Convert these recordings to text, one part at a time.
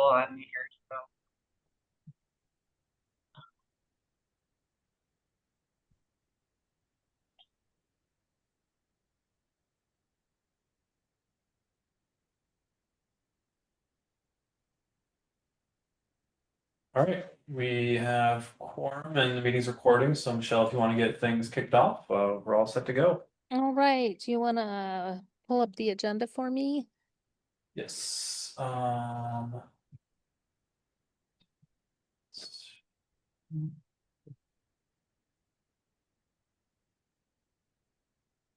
on here. So. All right, we have quorum and the meeting's recording. So Michelle, if you want to get things kicked off, we're all set to go. All right, do you want to pull up the agenda for me? Yes. All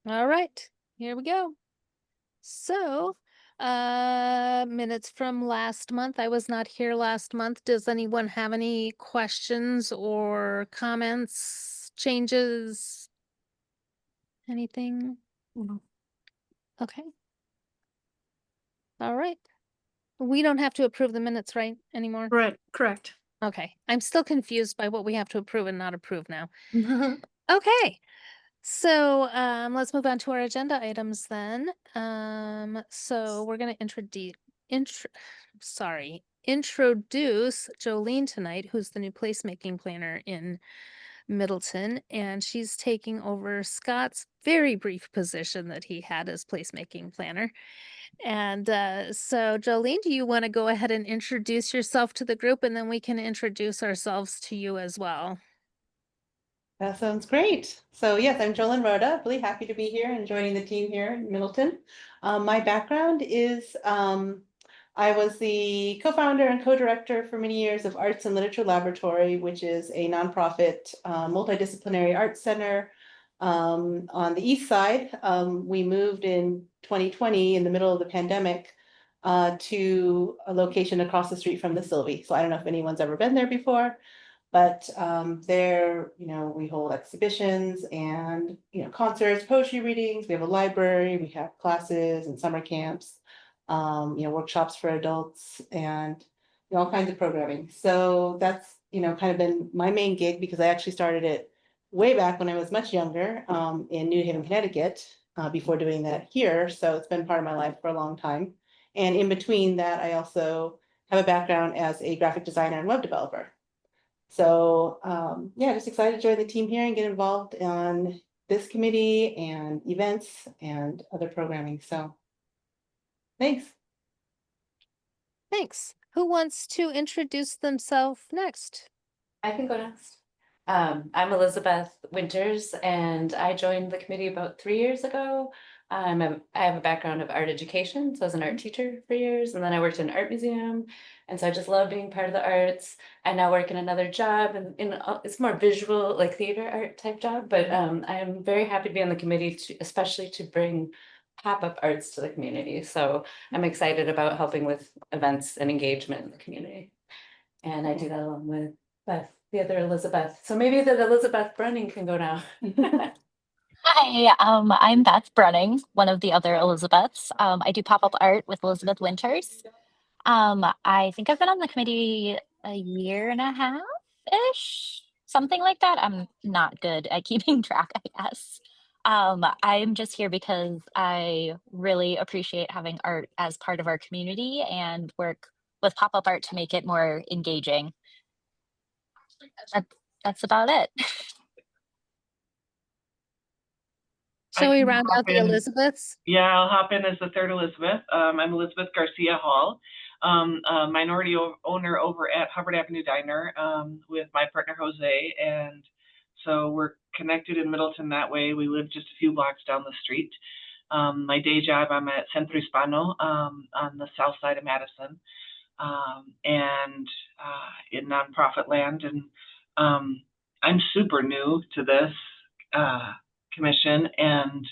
right, here we go. So, minutes from last month. I was not here last month. Does anyone have any questions or comments, changes? Anything? Okay. All right. We don't have to approve the minutes, right, anymore? Right, correct. Okay, I'm still confused by what we have to approve and not approve now. Okay, so let's move on to our agenda items then. So we're gonna introduce Jolene tonight, who's the new placemaking planner in Middleton, and she's taking over Scott's very brief position that he had as placemaking planner. And so Jolene, do you want to go ahead and introduce yourself to the group, and then we can introduce ourselves to you as well? That sounds great. So yes, I'm Jolyn Rhoda, really happy to be here and joining the team here in Middleton. My background is I was the co-founder and co-director for many years of Arts and Literature Laboratory, which is a nonprofit multidisciplinary arts center on the east side. We moved in 2020 in the middle of the pandemic to a location across the street from the Sylvie. So I don't know if anyone's ever been there before. But there, we hold exhibitions and, concerts, poetry readings. We have a library, we have classes and summer camps, workshops for adults and all kinds of programming. So that's, kind of been my main gig because I actually started it way back when I was much younger in New Haven, Connecticut, before doing that here. So it's been part of my life for a long time. And in between that, I also have a background as a graphic designer and web developer. So yeah, just excited to join the team here and get involved on this committee and events and other programming. So thanks. Thanks. Who wants to introduce themselves next? I can go next. I'm Elizabeth Winters, and I joined the committee about 3 years ago. I have a background of art education, so I was an art teacher for years, and then I worked in an art museum, and so I just love being part of the arts. I now work in another job, and it's more visual, like theater art type job, but I'm very happy to be on the committee, especially to bring pop-up arts to the community. So I'm excited about helping with events and engagement in the community. And I do that along with Beth, the other Elizabeth. So maybe that Elizabeth Brunning can go now. Hi, I'm Beth Brunning, one of the other Elizabeths. I do pop-up art with Elizabeth Winters. I think I've been on the committee a year and a half-ish, something like that. I'm not good at keeping track, I guess. I'm just here because I really appreciate having art as part of our community and work with pop-up art to make it more engaging. That, that's about it. Shall we round out the Elizabeths? Yeah, I'll hop in as the third Elizabeth. I'm Elizabeth Garcia Hall, a minority owner over at Hubbard Avenue Diner with my partner Jose, and so we're connected in Middleton that way. We live just a few blocks down the street. My day job, I'm at Centro Hispano on the south side of Madison, and in nonprofit land. And I'm super new to this commission and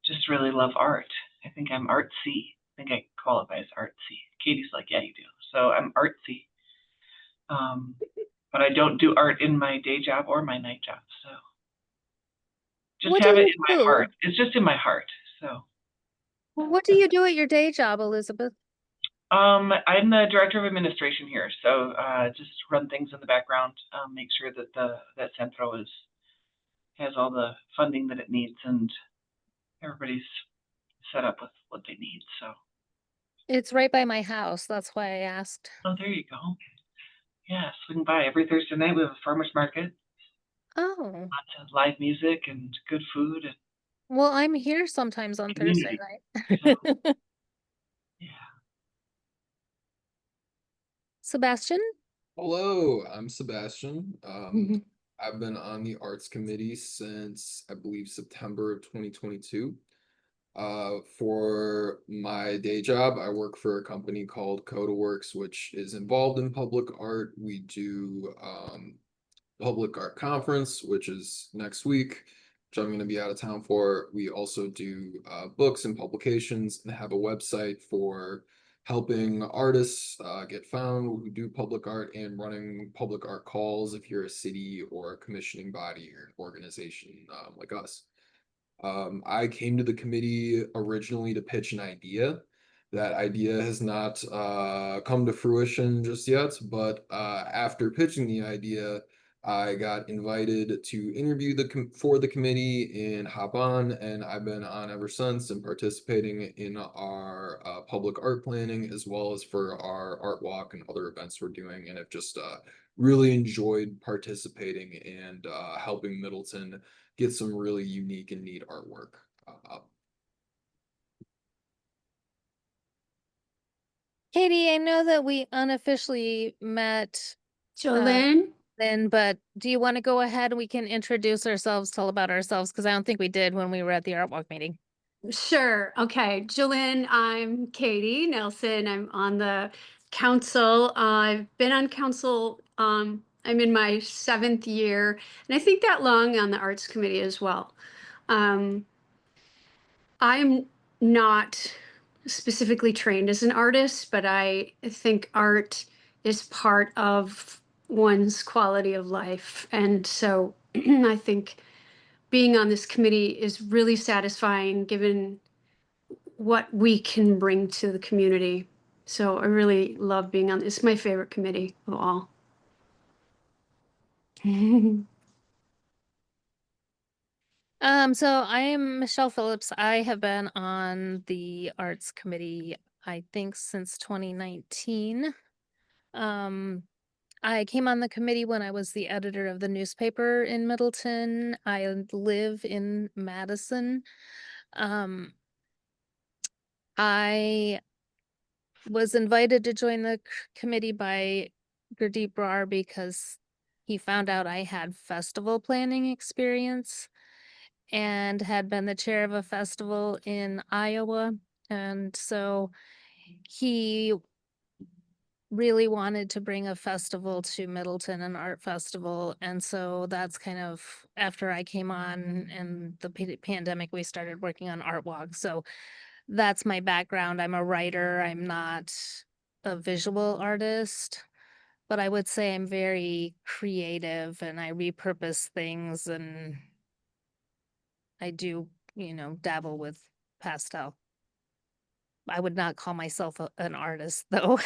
just really love art. I think I'm artsy. I think I qualify as artsy. Katie's like, yeah, you do. So I'm artsy. But I don't do art in my day job or my night job. So just What have do it you in my do? heart. It's just in my heart. So What do you do at your day job, Elizabeth? I'm the director of administration here. So just run things in the background, make sure that that Centro has all the funding that it needs and everybody's set up with what they need. So It's right by my house. That's why I asked. Oh, there you go. Yeah, swing by every Thursday night. We have a farmer's market, Oh, lots of live music and good food and well, I'm here sometimes on Thursday community. night. Yeah. Sebastian? Hello, I'm Sebastian. Mhm. I've been on the Arts Committee since I believe September of 2022. For my day job, I work for a company called CodaWorks, which is involved in public art. We do Public Art Conference, which is next week, which I'm going to be out of town for. We also do books and publications and have a website for helping artists get found who do public art and running public art calls if you're a city or a commissioning body or an organization like us. I came to the committee originally to pitch an idea. That idea has not come to fruition just yet, but after pitching the idea, I got invited to interview for the committee and hop on, and I've been on ever since and participating in our public art planning as well as for our art walk and other events we're doing, and have just really enjoyed participating and helping Middleton get some really unique and neat artwork up. Katie, I know that we unofficially met Jolene? then, but do you want to go ahead? We can introduce ourselves, tell about ourselves, because I don't think we did when we were at the art walk meeting. Sure. Okay. Jolene, I'm Katie Nelson. I'm on the council. I've been on council. I'm in my 7th year, and I think that long on the arts committee as well. I'm not specifically trained as an artist, but I think art is part of one's quality of life. And so I think being on this committee is really satisfying given what we can bring to the community. So I really love being on. It's my favorite committee of all. So I am Michelle Phillips. I have been on the arts committee, I think, since 2019. I came on the committee when I was the editor of the newspaper in Middleton. I live in Madison. Um, I was invited to join the committee by Gurdeep Brar because he found out I had festival planning experience and had been the chair of a festival in Iowa. And so he really wanted to bring a festival to Middleton, an art festival. And so that's kind of after I came on and the pandemic, we started working on Art Walk. So that's my background. I'm a writer. I'm not a visual artist, but I would say I'm very creative and I repurpose things and I do, dabble with pastel. I would not call myself an artist though.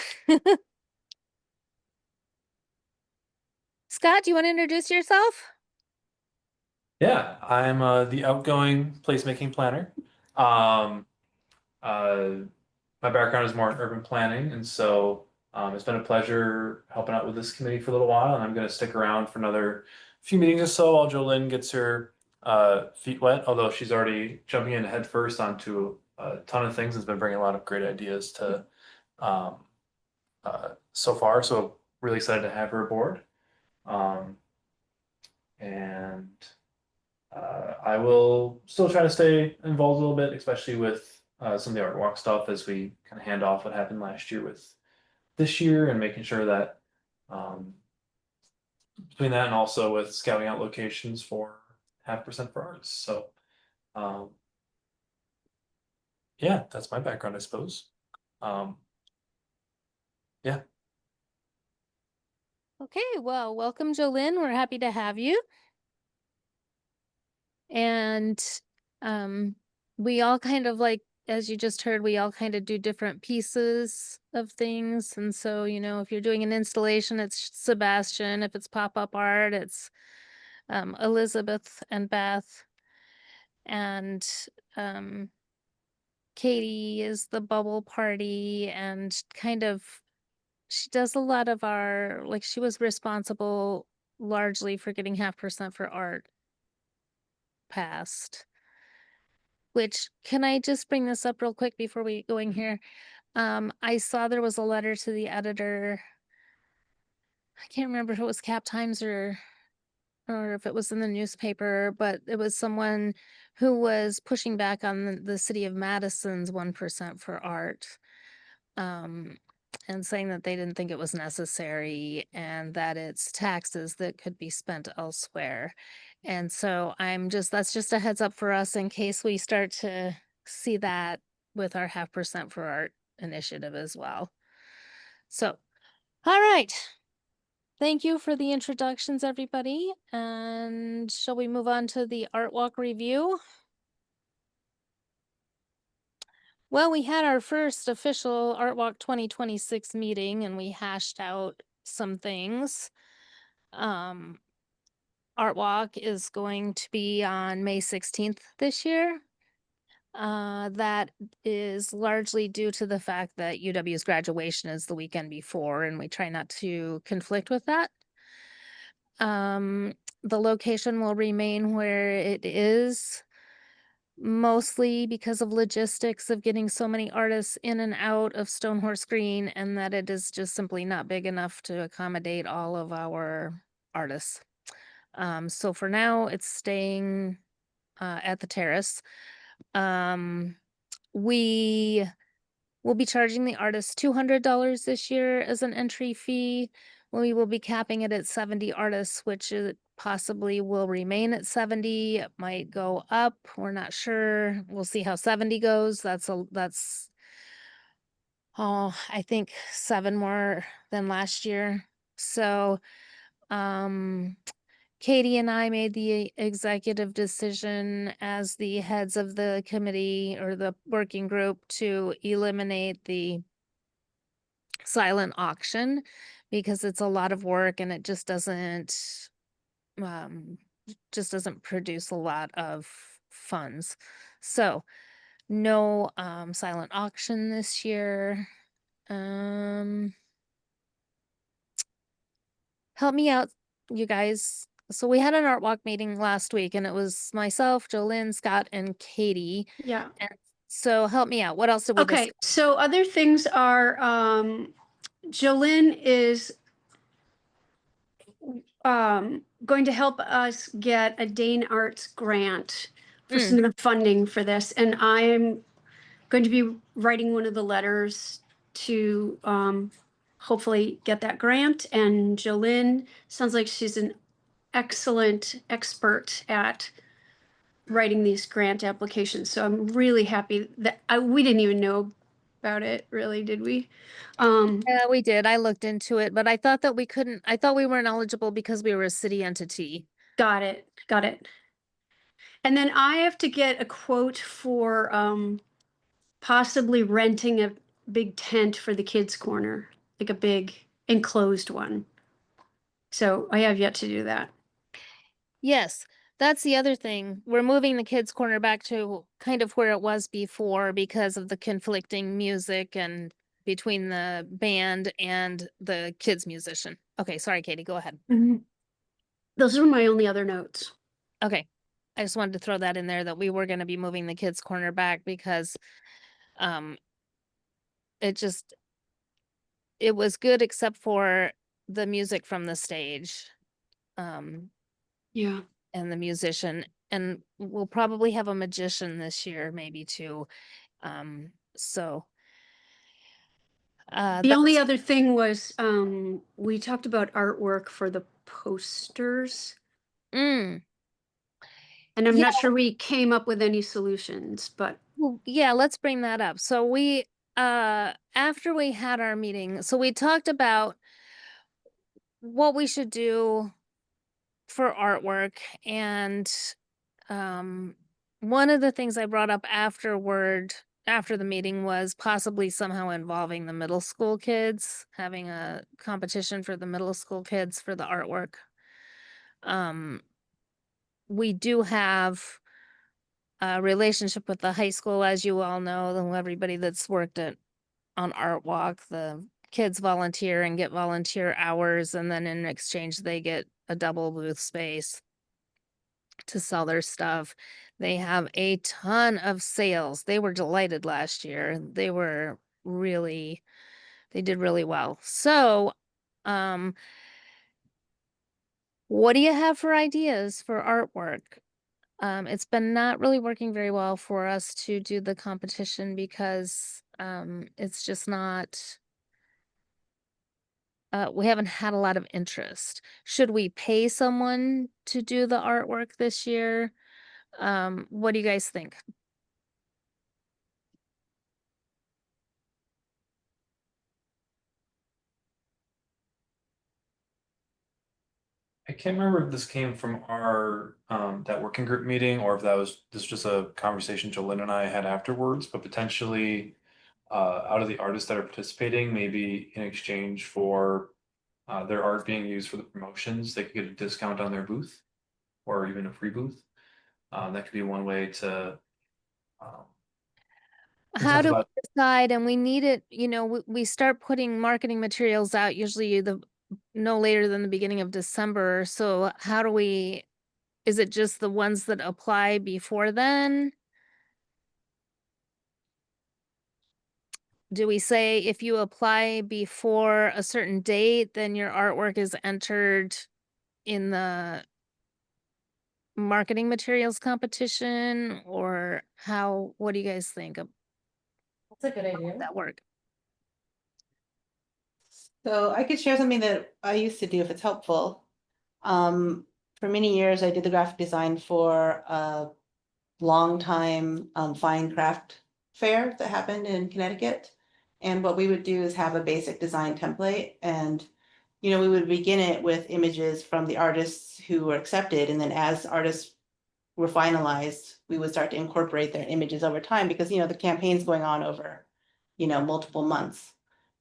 Scott, do you want to introduce yourself? Yeah, I'm the outgoing placemaking planner. My background is more in urban planning, and so it's been a pleasure helping out with this committee for a little while, and I'm going to stick around for another few meetings or so while Jolene gets her feet wet, although she's already jumping in head first onto a ton of things. Has been bringing a lot of great ideas to um, so far, so really excited to have her aboard. And I will still try to stay involved a little bit, especially with some of the art walk stuff as we kind of hand off what happened last year with this year and making sure that between that and also with scouting out locations for 0.5% for arts. So yeah, that's my background, I suppose. Yeah. Okay, well, welcome, Jolene. We're happy to have you. And we all kind of like, as you just heard, we all kind of do different pieces of things. And so, if you're doing an installation, it's Sebastian. If it's pop-up art, it's Elizabeth and Beth. And Katie is the bubble party and kind of she does a lot of our like she was responsible largely for getting 0.5% for art passed. Which can I just bring this up real quick before we go in here? I saw there was a letter to the editor. I can't remember if it was Cap Times or if it was in the newspaper, but it was someone who was pushing back on the city of Madison's 1% for art. And saying that they didn't think it was necessary and that it's taxes that could be spent elsewhere. And so that's just a heads up for us in case we start to see that with our 0.5% for art initiative as well. So, all right. Thank you for the introductions, everybody. And shall we move on to the art walk review? Well, we had our first official Art Walk 2026 meeting and we hashed out some things. Art Walk is going to be on May 16th this year. That is largely due to the fact that UW's graduation is the weekend before, and we try not to conflict with that. The location will remain where it is, mostly because of logistics of getting so many artists in and out of Stonehorse Green, and that it is just simply not big enough to accommodate all of our artists. So for now, it's staying at the terrace. We will be charging the artists $200 this year as an entry fee. We will be capping it at 70 artists, which it possibly will remain at 70. It might go up. We're not sure. We'll see how 70 goes. That's I think 7 more than last year. So, Katie and I made the executive decision as the heads of the committee or the working group to eliminate the silent auction because it's a lot of work and it just doesn't produce a lot of funds. So no silent auction this year. Help me out, you guys. So we had an art walk meeting last week and it was myself, Jolynn, Scott, and Katie. Yeah. And so help me out. What else did we Okay, discuss? so other things are, Jolynn is going to help us get a Dane Arts grant for some of the funding for this. And I'm going to be writing one of the letters to hopefully get that grant. And Jolynn sounds like she's an excellent expert at writing these grant applications. So I'm really happy that we didn't even know about it, really, did we? Yeah, we did. I looked into it, but I thought that we couldn't, I thought we weren't eligible because we were a city entity. Got it. Got it. And then I have to get a quote for possibly renting a big tent for the kids' corner, like a big enclosed one. So I have yet to do that. Yes, that's the other thing. We're moving the kids' corner back to kind of where it was before because of the conflicting music and between the band and the kids musician. Okay, sorry, Katie, go ahead. Those are my only other notes. Okay. I just wanted to throw that in there that we were going to be moving the kids' corner back because it was good except for the music from the stage. Yeah. And the musician, and we'll probably have a magician this year, maybe too. So The only other thing was we talked about artwork for the posters. And I'm Yeah. not sure we came up with any solutions, but Well, yeah, let's bring that up. So we after we had our meeting, so we talked about what we should do for artwork, and one of the things I brought up after the meeting was possibly somehow involving the middle school kids, having a competition for the middle school kids for the artwork. We do have relationship with the high school, as you all know, everybody that's worked on Art Walk, the kids volunteer and get volunteer hours, and then in exchange, they get a double booth space to sell their stuff. They have a ton of sales. They were delighted last year. They did really well. So, what do you have for ideas for artwork? It's been not really working very well for us to do the competition because it's just not, we haven't had a lot of interest. Should we pay someone to do the artwork this year? What do you guys think? I can't remember if this came from our that working group meeting or if this was just a conversation Jolene and I had afterwards, but potentially out of the artists that are participating, maybe in exchange for their art being used for the promotions, they could get a discount on their booth or even a free booth. That could be one way to How do incentivize. we decide? And we need it, we start putting marketing materials out usually no later than the beginning of December. So is it just the ones that apply before then? Do we say if you apply before a certain date, then your artwork is entered in the marketing materials competition? Or what do you guys think of That's a good idea. that work? So I could share something that I used to do if it's helpful. For many years, I did the graphic design for a long time fine craft fair that happened in Connecticut. And what we would do is have a basic design template, and we would begin it with images from the artists who were accepted, and then as artists were finalized, we would start to incorporate their images over time because the campaign's going on over multiple months.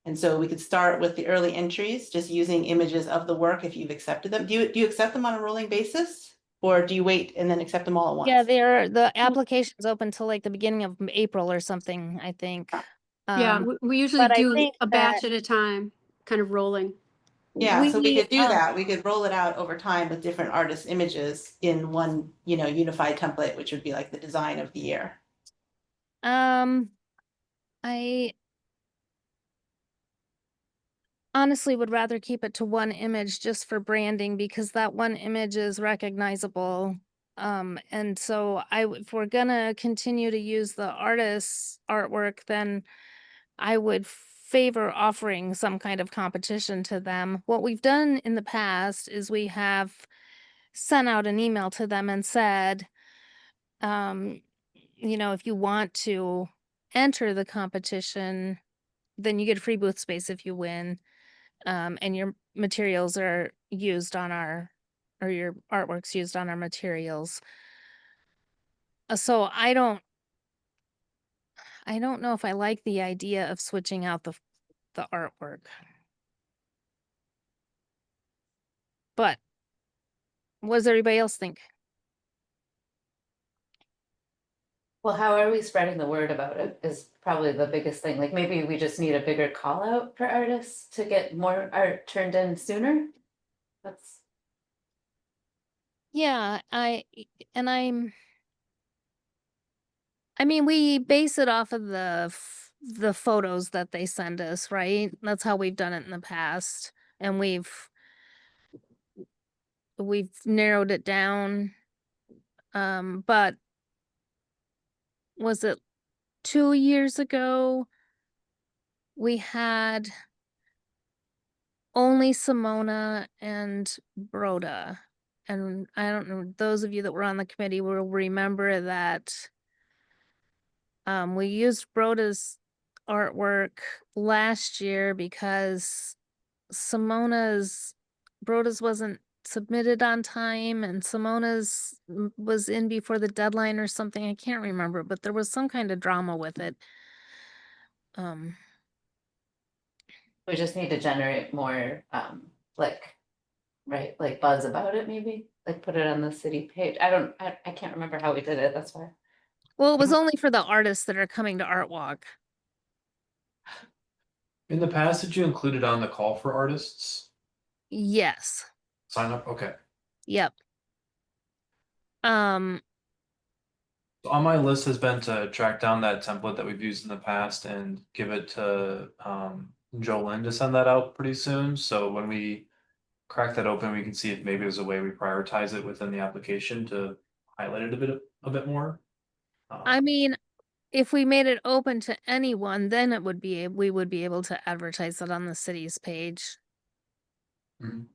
And so we could start with the early entries, just using images of the work if you've accepted them. Do you accept them on a rolling basis? Or do you wait and then accept them all at once? Yeah, the application's open till like the beginning of April or something, I think. Yeah, we usually but I do think a batch at a time, kind of rolling. Yeah, so we could do um, that. We could roll it out over time with different artist images in one, unified template, which would be like the design of the year. I honestly would rather keep it to one image just for branding because that one image is recognizable. And so if we're gonna continue to use the artist's artwork, then I would favor offering some kind of competition to them. What we've done in the past is we have sent out an email to them and said, if you want to enter the competition, then you get free booth space if you win. And your materials are used on or your artwork's used on our materials. So I don't know if I like the idea of switching out the artwork. But what does everybody else think? Well, how are we spreading the word about it is probably the biggest thing. Like maybe we just need a bigger call out for artists to get more art turned in sooner. Yeah, we base it off of the photos that they send us, right? That's how we've done it in the past. And we've narrowed it down. But was it 2 years ago? We had only Simona and Broda. And I don't know, those of you that were on the committee will remember that we used Broda's artwork last year because Broda's wasn't submitted on time and Simona's was in before the deadline or something. I can't remember, but there was some kind of drama with it. We just need to generate more buzz about it, maybe like put it on the city page. I can't remember how we did it. That's why. Well, it was only for the artists that are coming to Art Walk. In the past, did you include it on the call for artists? Yes. Sign up? Okay. Yep. So on my list has been to track down that template that we've used in the past and give it to Jolyn to send that out pretty soon. So when we crack that open, we can see if maybe there's a way we prioritize it within the application to highlight it a bit more. I mean, if we made it open to anyone, then it would be, we would be able to advertise it on the city's page. Mhm.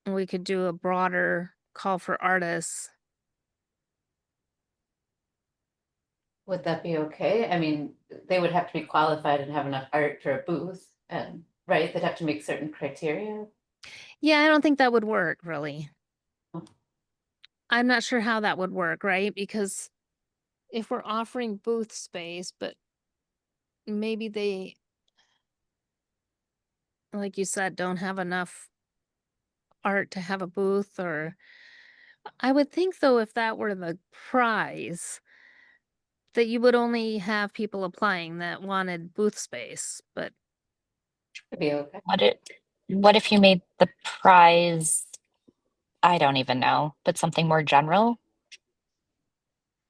And we could do a broader call for artists. Would that be okay? I mean, they would have to be qualified and have enough art for a booth and, right, they'd have to meet certain criteria. Yeah, I don't think that would work, really. Oh. I'm not sure how that would work, right? Because if we're offering booth space, but maybe they, like you said, don't have enough art to have a booth, or I would think though, if that were the prize, that you would only have people applying that wanted booth space, but Would be okay. What if you made the prize, I don't even know, but something more general?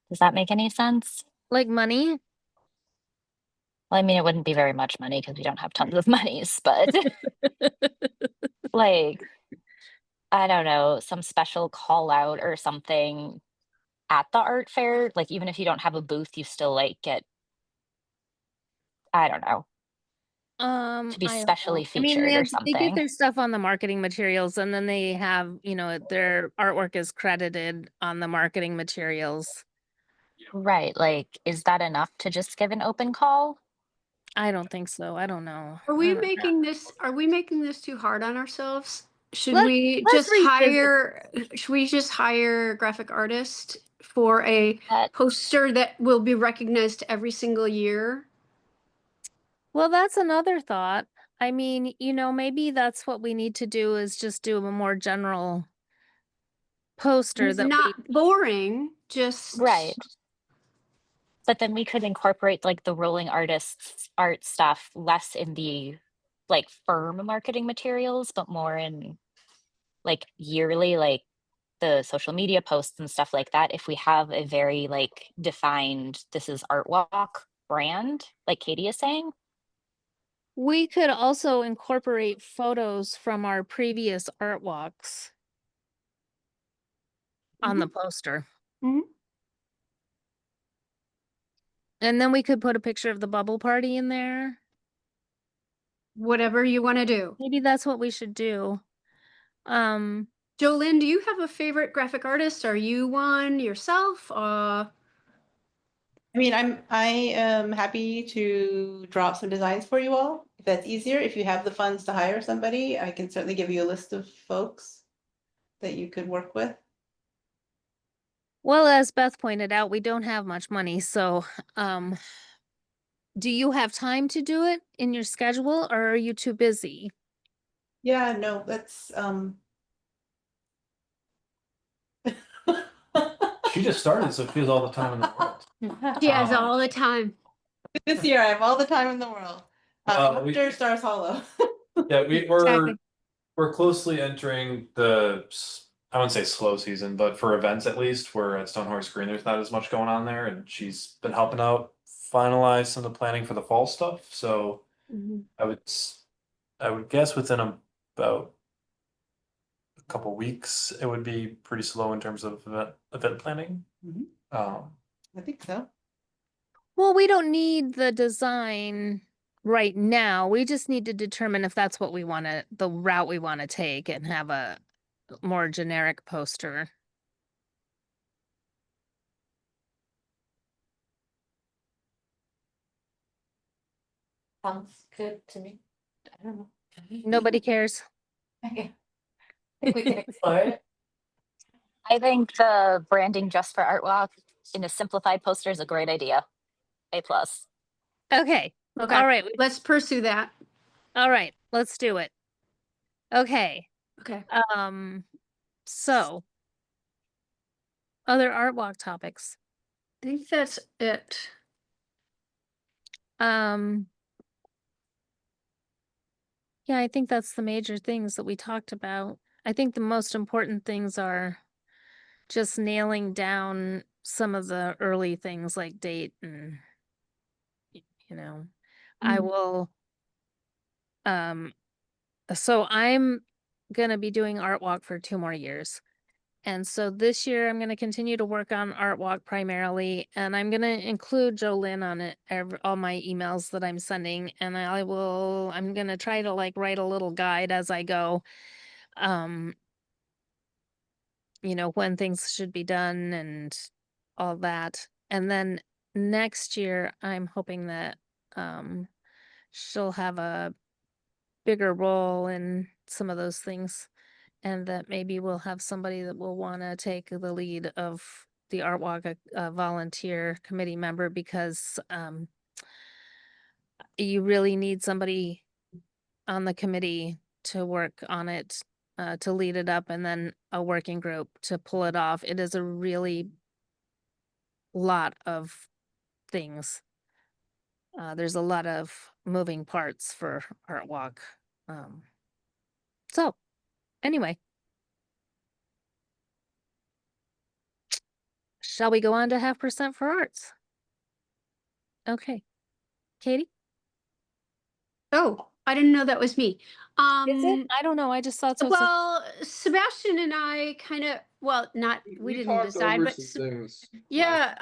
Does that make any sense? like money. Well, I mean, it wouldn't be very much money because we don't have tons of monies, but like, I don't know, some special call out or something at the art fair. Like, even if you don't have a booth, you still like get, I don't know, to be I don't know. specially I mean, featured or they get something. their stuff on the marketing materials, and then they have, their artwork is credited on the marketing materials. Right. Like, is that enough to just give an open call? I don't think so. I don't know. Are I we don't know. making this, are we making this too hard on ourselves? Should Let's- we let's just revisit. should we just hire a graphic artist for a That poster that will be recognized every single year? Well, that's another thought. I mean, maybe that's what we need to do, is just do a more general poster It's that we, not boring, just. right. But then we could incorporate like the rolling artists art stuff less in the like firm marketing materials, but more in like yearly, like the social media posts and stuff like that. If we have a very like defined, this is Art Walk brand, like Katie is saying. we could also incorporate photos from our previous art walks on the poster. Mhm. And then we could put a picture of the bubble party in there. Whatever you want to do. Maybe that's what we should do. Jolyn, do you have a favorite graphic artist? Are you one yourself? I mean, I am happy to draw up some designs for you all. If that's easier, if you have the funds to hire somebody, I can certainly give you a list of folks that you could work with. Well, as Beth pointed out, we don't have much money, so do you have time to do it in your schedule, or are you too busy? Yeah, no, that's She just started, so she has all the time in the world. She has all the time. this year I have all the time in the world. After Stars Hollow. Yeah, Exactly. we're closely entering I wouldn't say slow season, but for events at least, we're at Stonehorse Green, there's not as much going on there, and she's been helping out finalize some of the planning for the fall stuff. So Mhm. I would guess within about a couple weeks, it would be pretty slow in terms of event planning. Mhm. I think so. Well, we don't need the design right now. We just need to determine if that's what we want to, the route we want to take, and have a more generic poster. Sounds good to me. I don't know. Nobody cares. Okay. I think we can explore it. I think the branding just for Art Walk in a simplified poster is a great idea. A plus. Okay. Okay. All right. Let's pursue that. All right. Let's do it. Okay. Okay. So other art walk topics. think that's it. Yeah, I think that's the major things that we talked about. I think the most important things are just nailing down some of the early things like date and, you know, I will, so I'm gonna be doing Art Walk for 2 more years. And so this year I'm gonna continue to work on Art Walk primarily, and I'm gonna include Jolynn on it, all my emails that I'm sending, and I'm gonna try to like write a little guide as I go. When things should be done and all that. And then next year, I'm hoping that she'll have a bigger role in some of those things, and that maybe we'll have somebody that will want to take the lead of the Art Walk, a volunteer committee member, because you really need somebody on the committee to work on it, to lead it up, and then a working group to pull it off. It is a really lot of things. There's a lot of moving parts for Art Walk. So anyway, shall we go on to 0.5% for arts? Okay. Katie? Oh, I didn't know that was me. Is it? I don't know. I just thought so. Well, Sebastian and I kind of, well, not, we didn't talked decide, over but some things. yeah,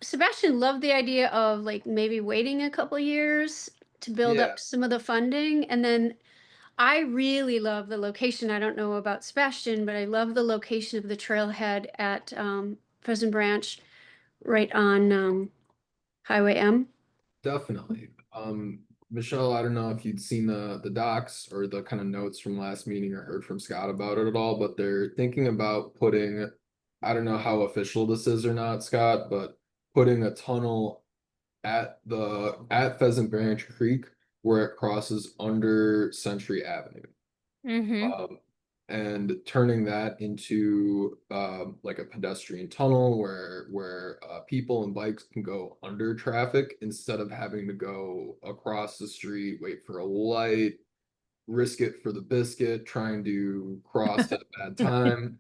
Sebastian loved the idea of like maybe waiting a couple years to build Yeah. up some of the funding. And then I really love the location. I don't know about Sebastian, but I love the location of the trailhead at Pheasant Branch, right on Highway M. Definitely. Michelle, I don't know if you'd seen the docs or the kind of notes from last meeting or heard from Scott about it at all, but they're thinking about putting, I don't know how official this is or not, Scott, but putting a tunnel at Pheasant Branch Creek where it crosses under Century Avenue. Mm-hmm. And turning that into like a pedestrian tunnel where people and bikes can go under traffic instead of having to go across the street, wait for a light, risk it for the biscuit, trying to cross at a bad time.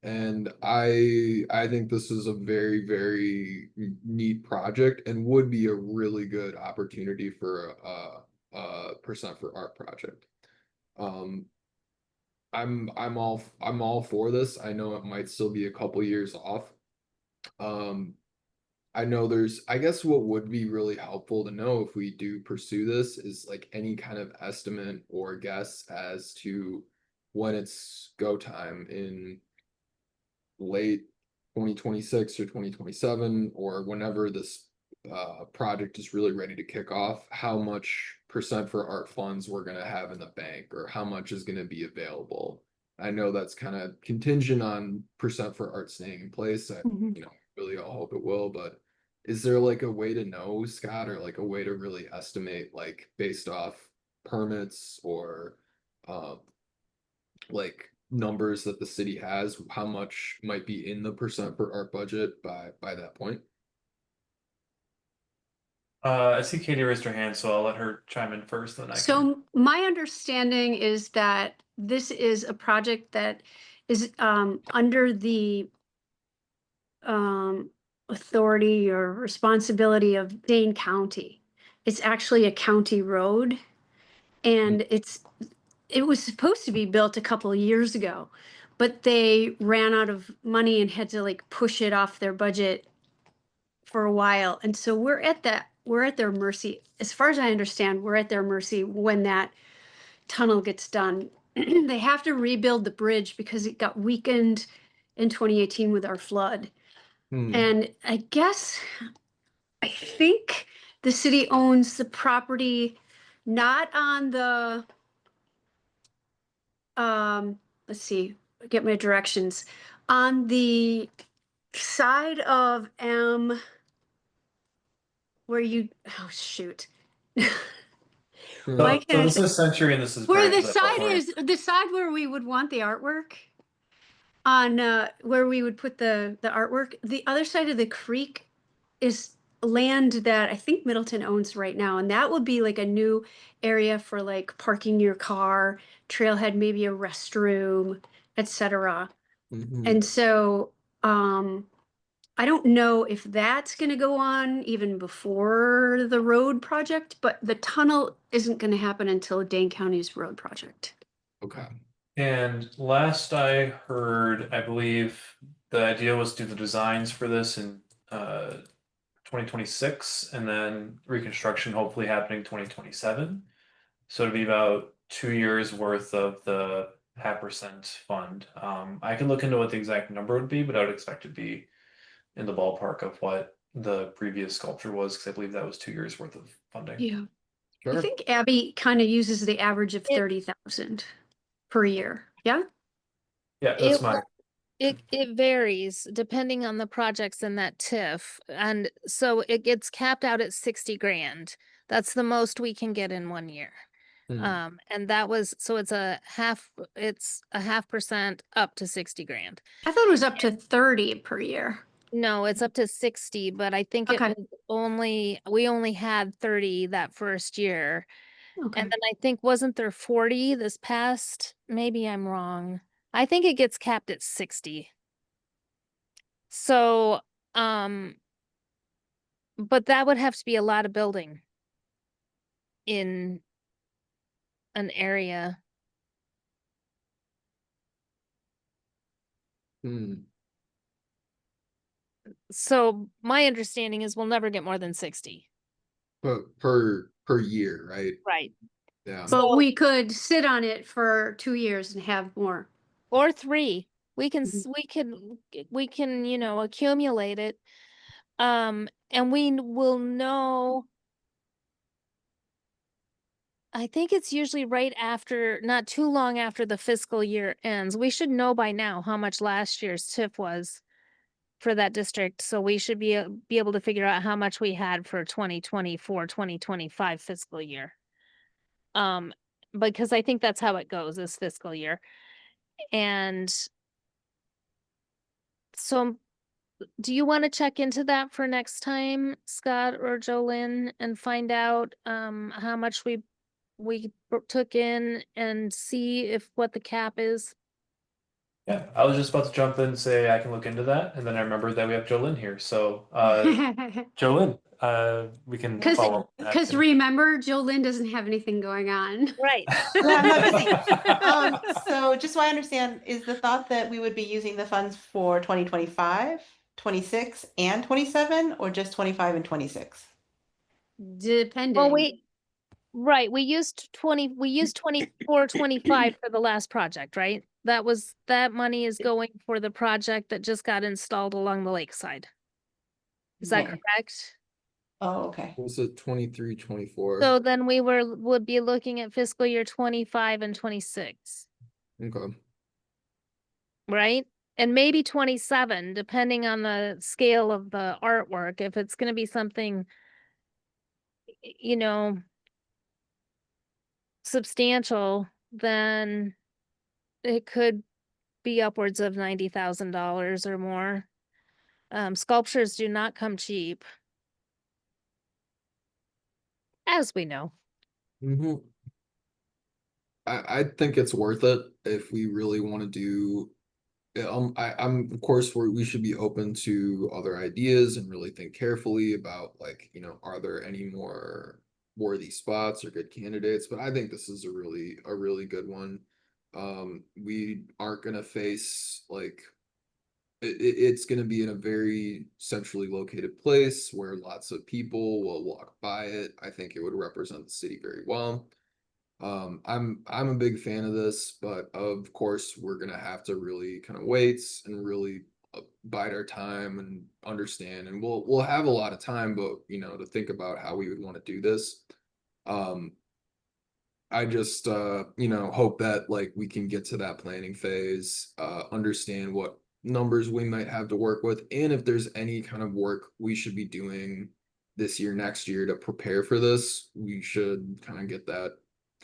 And I think this is a very, very neat project and would be a really good opportunity for a percent for art project. I'm all for this. I know it might still be a couple years off. I know I guess what would be really helpful to know if we do pursue this is like any kind of estimate or guess as to when it's go time in late 2026 or 2027 or whenever this project is really ready to kick off, how much percent for art funds we're going to have in the bank or how much is going to be available. I know that's kind of contingent on percent for art staying in place. I really all hope it will, but is there like a way to know, Scott, or like a way to really estimate, like based off permits or like numbers that the city has, how much might be in the percent for art budget by that point? I see Katie raised her hand, so I'll let her chime in first, then I can. So my understanding is that this is a project that is under the authority or responsibility of Dane County. It's actually a county road, and it was supposed to be built a couple of years ago, but they ran out of money and had to like push it off their budget for a while. And so we're at their mercy. As far as I understand, we're at their mercy when that tunnel gets done. They have to rebuild the bridge because it got weakened in 2018 with our flood. And I think the city owns the property, not on the, let's see, get my directions, on the side of M, where oh shoot. So this is Century and this is Where Branch, the is that side point? is, the side where we would want the artwork. on where we would put the artwork. The other side of the creek is land that I think Middleton owns right now, and that would be like a new area for like parking your car, trailhead, maybe a restroom, etc. Mhm. And so I don't know if that's going to go on even before the road project, but the tunnel isn't going to happen until Dane County's road project. Okay. And last I heard, I believe the idea was to do the designs for this in 2026, and then reconstruction hopefully happening 2027. So it'd be about 2 years worth of the 0.5% fund. I can look into what the exact number would be, but I would expect it to be in the ballpark of what the previous sculpture was, because I believe that was 2 years worth of funding. Yeah. I Sure. think Abby kind of uses the average of It- 30,000 per year. Yeah. Yeah, that's It my. It varies depending on the projects in that TIF, and so it gets capped out at 60 grand. That's the most we can get in 1 year. Hmm. And that was, so it's a 0.5% up to 60 grand. I thought it was up to 30 per year. No, it's up to 60, but I think it Okay. was we only had 30 that first year. Okay. And then I think, wasn't there 40 this past? Maybe I'm wrong. I think it gets capped at 60. So, but that would have to be a lot of building in an area. Hmm. So my understanding is we'll never get more than 60. But per year, right? Right. Yeah. But So, we could sit on it for 2 years and have more. or 3. We can, Mhm. we can, accumulate it. And we will know, I think it's usually right after, not too long after the fiscal year ends. We should know by now how much last year's TIF was for that district. So we should be able to figure out how much we had for 2024, 2025 fiscal year. Because I think that's how it goes, this fiscal year. And so do you want to check into that for next time, Scott or Jolynn, and find out how much we took in and see if what the cap is? Yeah, I was just about to jump in and say I can look into that, and then I remembered that we have Jolynn here. So, Jolynn, we can Because follow up. on that because too. remember, Jolynn doesn't have anything going on. Right. Yeah, I'm not busy. So just so I understand, is the thought that we would be using the funds for 2025, 26, and 27, or just 25 and 26? Depending. Well, we used 24, 25 for the last project, right? That money is going for the project that just got installed along the lakeside. Is that Okay. correct? Oh, okay. Was it 23, 24? So then would be looking at fiscal year 25 and 26, Okay. right? And maybe 27, depending on the scale of the artwork. If it's gonna be something, you know, substantial, then it could be upwards of $90,000 or more. Sculptures do not come cheap, as we know. Hmm. I think it's worth it if we really want to do. I'm of course we should be open to other ideas and really think carefully about like, are there any more worthy spots or good candidates? But I think this is a really good one. We aren't gonna face like it's gonna be in a very centrally located place where lots of people will walk by it. I think it would represent the city very well. I'm a big fan of this, but of course we're gonna have to really kind of wait and really bide our time and understand, and we'll have a lot of time, but to think about how we would want to do this. Um, I just hope that like we can get to that planning phase, understand what numbers we might have to work with, and if there's any kind of work we should be doing this year, next year to prepare for this, we should kind of get that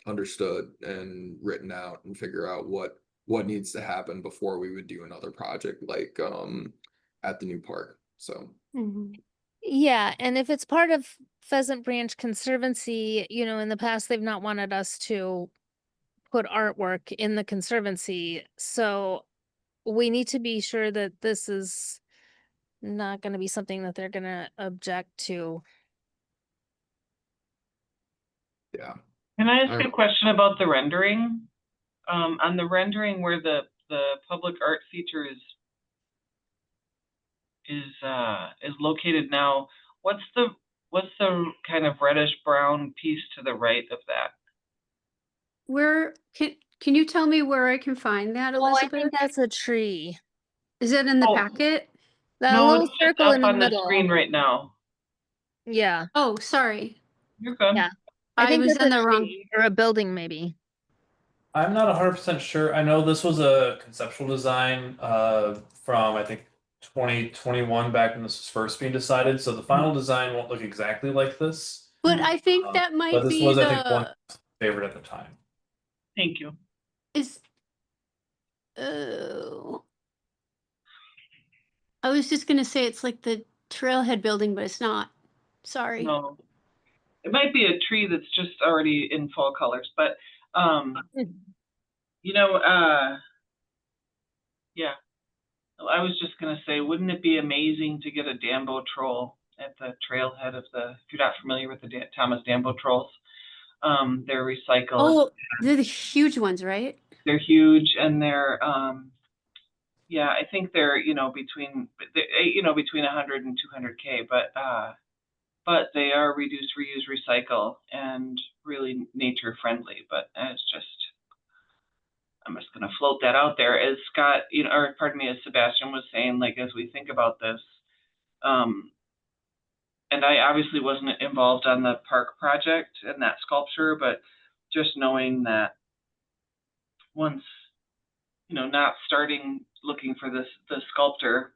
understood and written out and figure out what what needs to happen before we would do another project like at the new park. So Yeah, and if it's part of Pheasant Branch Conservancy, you know, in the past, they've not wanted us to put artwork in the conservancy, so we need to be sure that this is not gonna be something that they're gonna object to. yeah. Can I ask Alright. a question about the rendering? On the rendering where the public art feature is located now, what's the kind of reddish brown piece to the right of that? Where can you tell me where I can find that, Oh, I Elizabeth? think that's a tree. Is it in the Oh. packet? That No, little it's just circle in up the on the middle. screen right now. Yeah, Oh, sorry. You're good. yeah. I I think was that's in a the wrong. tree or a building, maybe. I'm not 100% sure. I know this was a conceptual design from I think 2021 back when this was first being decided. So the final design won't look exactly like this. But I think that But might this be was I think one the favorite at the time. Thank you. is. Oh. I was just gonna say it's like the trailhead building, but it's not. Sorry. No, it might be a tree that's just already in fall colors, but you know, yeah. I was just gonna say, wouldn't it be amazing to get a Dambo troll at the trailhead of the? If you're not familiar with the Thomas Dambo trolls, they're recycled. Oh, they're the huge ones, right? They're huge, and they're yeah, I think they're between 100 and 200K, but they are reduce, reuse, recycle, and really nature friendly. But it's just, I'm just going to float that out there. As Scott, or pardon me, as Sebastian was saying, like as we think about this, and I obviously wasn't involved on the park project and that sculpture, but just knowing that once, not starting looking for the sculptor,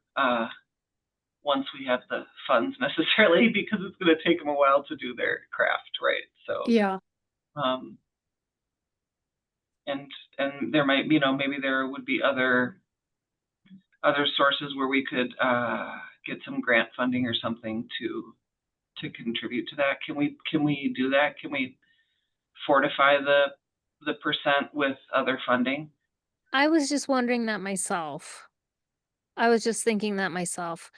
once we have the funds necessarily, because it's going to take them a while to do their craft, right? So Yeah. And there might, maybe there would be other sources where we could get some grant funding or something to contribute to that. Can we do that? Can we fortify the percent with other funding? I was just wondering that myself. I was just thinking that myself.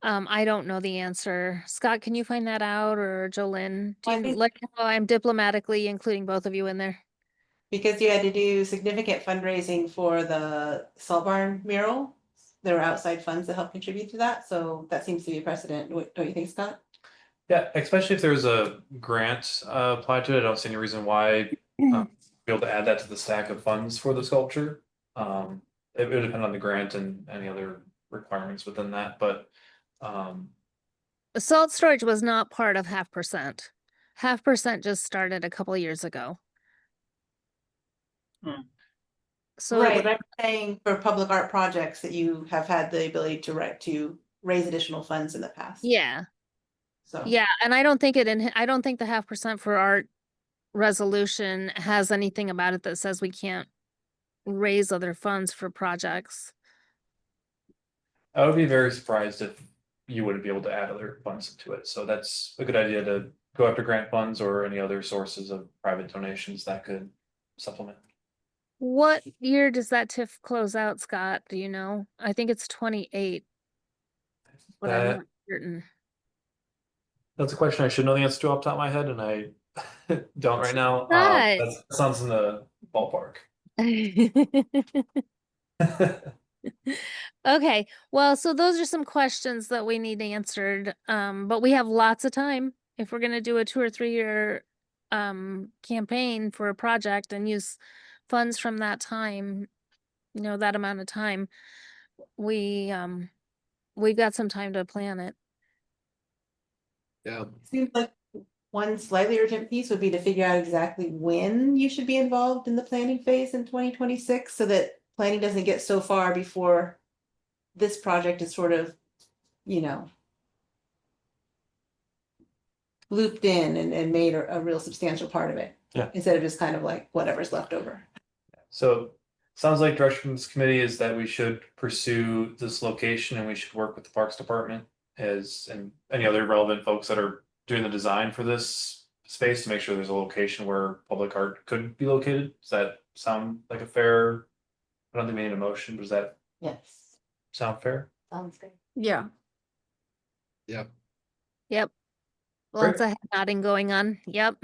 I don't know the answer. Scott, can you find that out, or Jolynn? Do I you think- like how I'm diplomatically including both of you in there? Because you had to do significant fundraising for the Salt Barn mural. There were outside funds that helped contribute to that, so that seems to be a precedent, don't you think, Scott? Yeah, especially if there's a grant applied to it, I don't see any reason why be able to add that to the stack of funds for the sculpture. It would depend on the grant and any other requirements within that, but Salt storage was not part of 0.5%. 0.5% just started a couple years ago. So it Right, was- but I'm saying for public art projects that you have had the ability to raise additional funds in the past. yeah, So. yeah, and I don't think I don't think the 0.5% for art resolution has anything about it that says we can't raise other funds for projects. I would be very surprised if you wouldn't be able to add other funds to it. So that's a good idea to go after grant funds or any other sources of private donations that could supplement. What year does that TIF close out, Scott? Do you know? I think it's 28. But I'm That- not certain. That's a question I should know the answer to off the top of my head, and I don't right now. Scott. That sounds in the ballpark. Okay, well, so those are some questions that we need answered. But we have lots of time if we're gonna do a 2 or 3 year campaign for a project and use funds from that time, that amount of time. We've got some time to plan it. Yeah. Seems like one slightly urgent piece would be to figure out exactly when you should be involved in the planning phase in 2026, so that planning doesn't get so far before this project is sort of, looped in and made a real substantial part of it. Yeah. Instead of just kind of like whatever's left over. So sounds like direction from this committee is that we should pursue this location and we should work with the Parks Department and any other relevant folks that are doing the design for this space to make sure there's a location where public art could be located. Does that sound like a fair? I don't think we need a motion. Does that Yes, sound fair? sounds good. Yeah. Yep. Yep. Great. Lots of head nodding going on. Yep.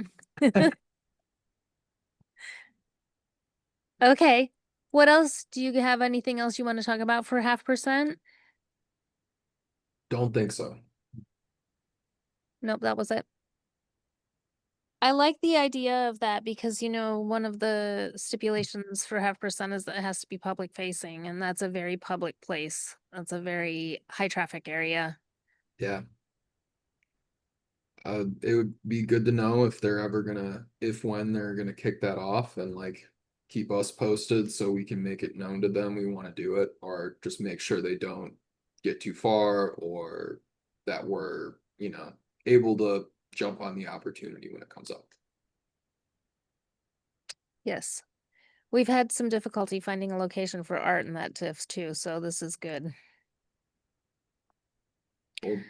Okay. What else? Do you have anything else you want to talk about for 0.5%? Don't think so. Nope, that was it. I like the idea of that because, one of the stipulations for 0.5% is that it has to be public facing, and that's a very public place. That's a very high traffic area. Yeah. It would be good to know if when they're gonna kick that off and like keep us posted so we can make it known to them we want to do it, or just make sure they don't get too far, or that we're, able to jump on the opportunity when it comes up. Yes. We've had some difficulty finding a location for art in that TIFF too, so this is good. Well,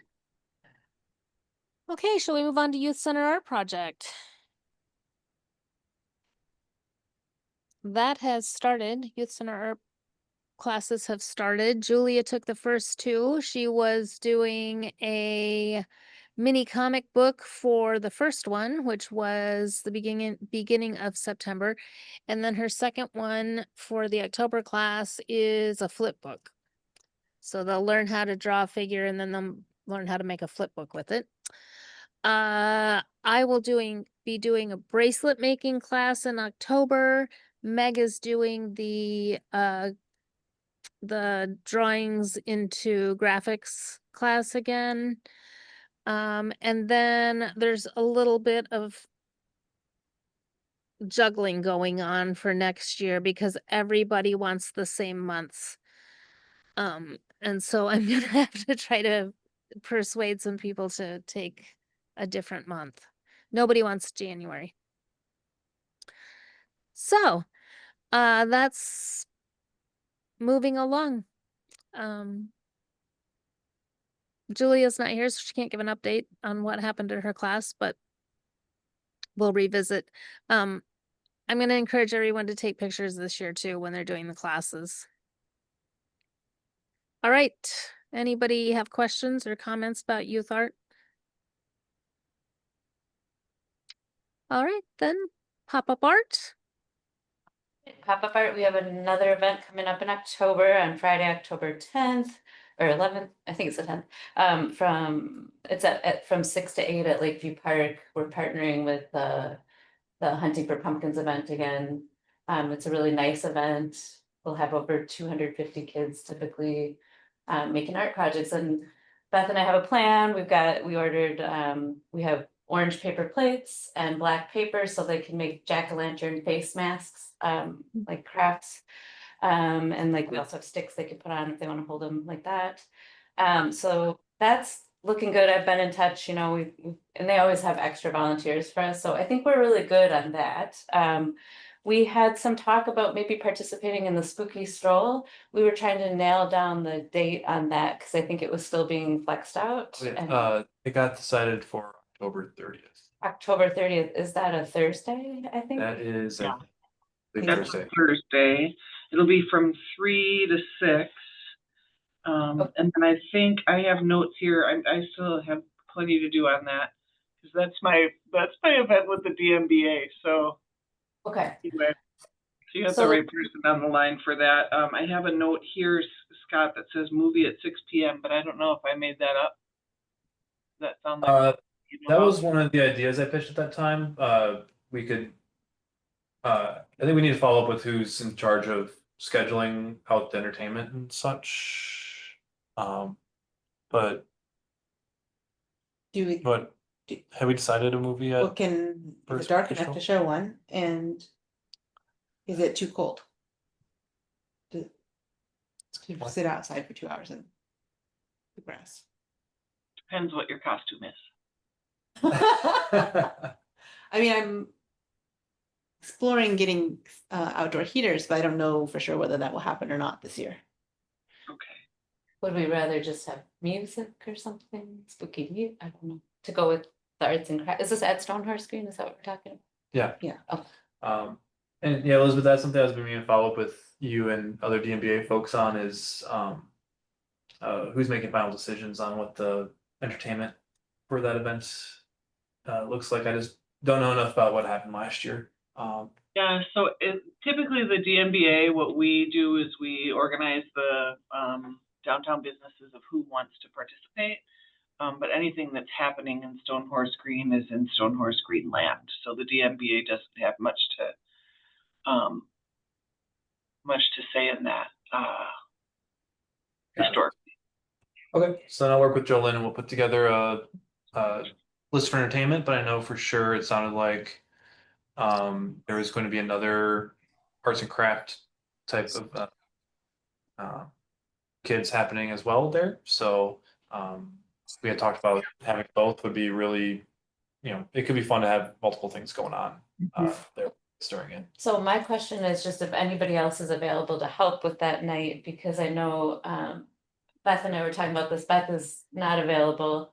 Okay, shall we move on to Youth Center Art Project? That has started. Youth Center Art classes have started. Julia took the first 2. She was doing a mini comic book for the first one, which was the beginning of September. And then her second one for the October class is a flip book. So they'll learn how to draw a figure and then they'll learn how to make a flip book with it. I will be doing a bracelet making class in October. Meg is doing the drawings into graphics class again. And then there's a little bit of juggling going on for next year because everybody wants the same months. And so I'm gonna have to try to persuade some people to take a different month. Nobody wants January. So, that's moving along. Julia's not here, so she can't give an update on what happened in her class, but we'll revisit. I'm gonna encourage everyone to take pictures this year too when they're doing the classes. All right, anybody have questions or comments about youth art? All right, then pop-up art. Pop-up art, we have another event coming up in October on Friday, October 10th or 11th, I think it's the 10th. From 6 to 8 at Lakeview Park. We're partnering with the Hunting for Pumpkins event again. It's a really nice event. We'll have over 250 kids typically making art projects. And Beth and I have a plan. We have orange paper plates and black paper so they can make jack-o'-lantern face masks, like crafts. And like we also have sticks they can put on if they want to hold them like that. So that's looking good. I've been in touch, and they always have extra volunteers for us. So I think we're really good on that. We had some talk about maybe participating in the spooky stroll. We were trying to nail down the date on that because I think it was still being flexed out. And It got decided for October 30th. October 30th, is that a Thursday, I think? That is Yeah. a That's Thursday. Thursday. It'll be from 3 to 6. And then I think I have notes here. I still have plenty to do on that because that's my event with the DMBA. So Okay. anyway, so you have So- the right person on the line for that. I have a note here, Scott, that says movie at 6 p.m., but I don't know if I made that up. Does that sound like That was one of the ideas I pitched at that time. We could, I think we need to follow up with who's in charge of scheduling out the entertainment and such. But Do we, have we decided a movie yet? is it first dark official? enough to show one? And is it too cold to What? sit outside for 2 hours in the grass? depends what your costume is. I mean, exploring getting outdoor heaters, but I don't know for sure whether that will happen or not this year. Okay. Would we rather just have music or something spooky? I don't know. To go with the arts and crafts. Is this at Stonehorse Green? Is that what we're talking about? Yeah. Yeah. Oh, And yeah, Elizabeth, that's something I was meaning to follow up with you and other DMBA folks on is who's making final decisions on what the entertainment for that event looks like. I just don't know enough about what happened last year. Yeah, so typically the DMBA, what we do is we organize the downtown businesses of who wants to participate. But anything that's happening in Stonehorse Green is in Stonehorse Green land. So the DMBA doesn't have much to say in that historically. Okay, so then I'll work with Jolyn and we'll put together a list for entertainment, but I know for sure it sounded like there was going to be another arts and craft type of kids happening as well there. So we had talked about having both would be really, it could be fun to have multiple things going on there during it. so my question is just if anybody else is available to help with that night, because I know Beth and I were talking about this. Beth is not available.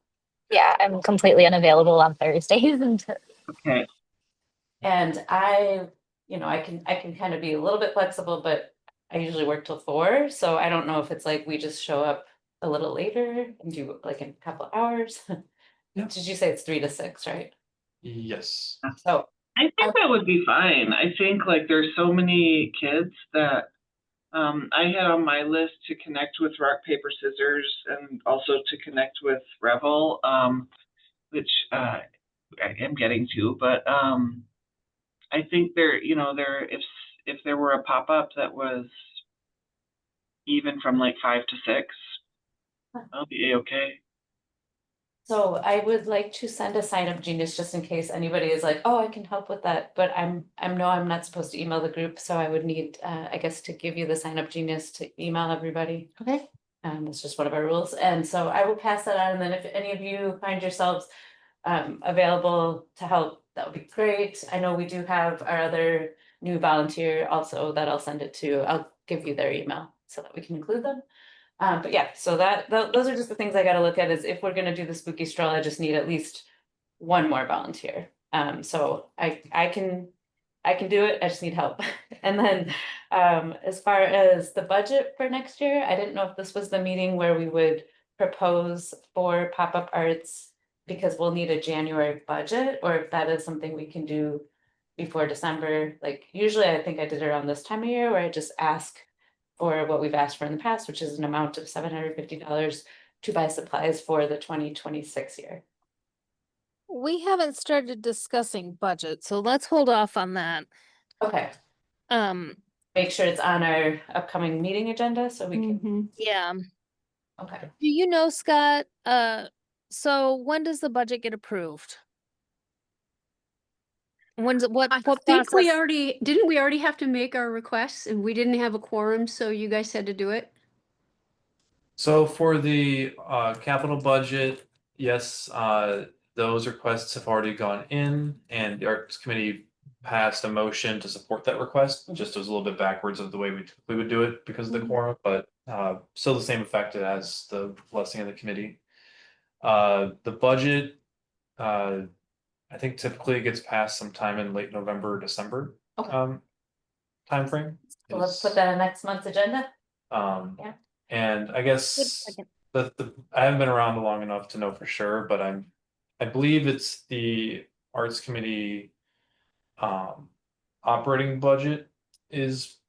Yeah, I'm completely unavailable on Thursdays and Okay. And I can kind of be a little bit flexible, but I usually work till 4. So I don't know if it's like we just show up a little later and do like in a couple of hours. Yeah. Did you say it's 3 to 6, right? Yes. So I think that would be fine. I think like there's so many kids that I had on my list to connect with Rock, Paper, Scissors and also to connect with Revel, which I am getting to, but I think if there were a pop-up that was even from like 5 to 6, I'll be okay. So I would like to send a sign up genius just in case anybody is like, oh, I can help with that. But I'm not supposed to email the group, so I would need I guess to give you the sign up genius to email everybody. Okay. It's just one of our rules. And so I will pass that on. And then if any of you find yourselves available to help, that would be great. I know we do have our other new volunteer also that I'll send it to. I'll give you their email so that we can include them. But yeah, so those are just the things I got to look at is if we're going to do the spooky stroll, I just need at least one more volunteer. So I can do it. I just need help. And then as far as the budget for next year, I didn't know if this was the meeting where we would propose for pop-up arts because we'll need a January budget, or if that is something we can do before December. Like usually I think I did it around this time of year where I just ask for what we've asked for in the past, which is an amount of $750 to buy supplies for the 2026 year. We haven't started discussing budget, so let's hold off on that. Okay, make sure it's on our upcoming meeting agenda so we can, Yeah. okay. Do you know, Scott, so when does the budget get approved? When's it, what I think process? didn't we already have to make our requests and we didn't have a quorum, so you guys had to do it? So for the capital budget, yes, those requests have already gone in and the Arts Committee passed a motion to support that request. Just was a little bit backwards of the way we would do it because of the quorum, but still the same effect as the blessing of the committee. The budget, I think typically gets passed sometime in late November, December Okay. timeframe. So let's put that on next month's agenda. Yeah. And I guess I haven't been around long enough to know for sure, but I believe it's the Arts Committee operating budget is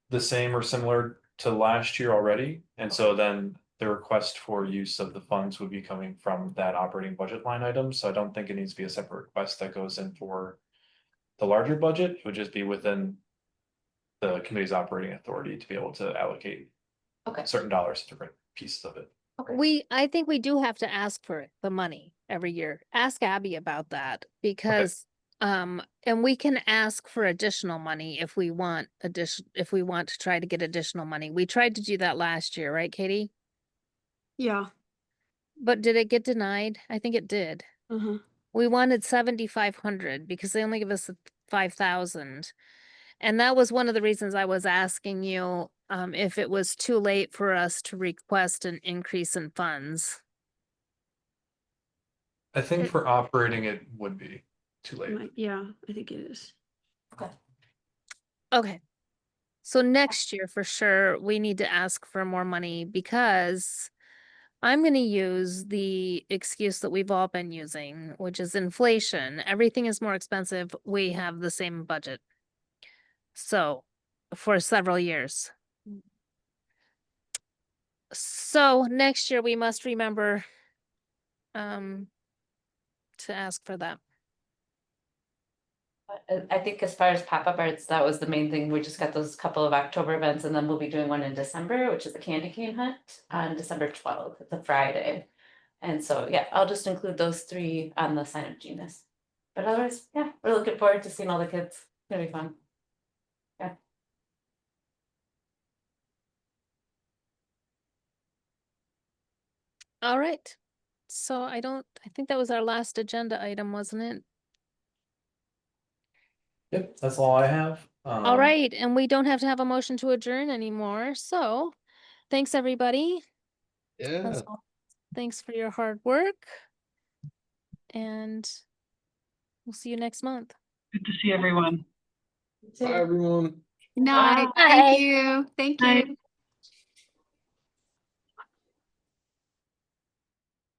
the same or similar to last year already. And so then the request for use of the funds would be coming from that operating budget line item. So I don't think it needs to be a separate request that goes in for the larger budget. It would just be within the committee's operating authority to be able to allocate certain dollars to different pieces of it. I think we do have to ask for the money every year. Ask Abby about that because and we can ask for additional money if we want to try to get additional money. We tried to do that last year, right, Katie? Yeah. But did it get denied? I think it did. We wanted 7,500 because they only give us 5,000. And that was one of the reasons I was asking you if it was too late for us to request an increase in funds. I think for operating it would be too late. Yeah, I think it is. Okay. So next year for sure, we need to ask for more money because I'm going to use the excuse that we've all been using, which is inflation. Everything is more expensive. We have the same budget. So for several years. So next year we must remember to ask for that. I think as far as pop-up arts, that was the main thing. We just got those couple of October events, and then we'll be doing one in December, which is a candy cane hunt on December 12th. It's a Friday. And so, yeah, I'll just include those 3 on the sign up genius. But otherwise, yeah, we're looking forward to seeing all the kids. It's gonna be fun. Yeah. All right. So I think that was our last agenda item, wasn't it? Yep, that's all I have. All right, and we don't have to have a motion to adjourn anymore. So thanks, everybody. Yeah. That's all. Thanks for your hard work. And we'll see you next month. Good to see everyone. Bye, everyone. Night. Bye. Thank you. Thank Bye. you.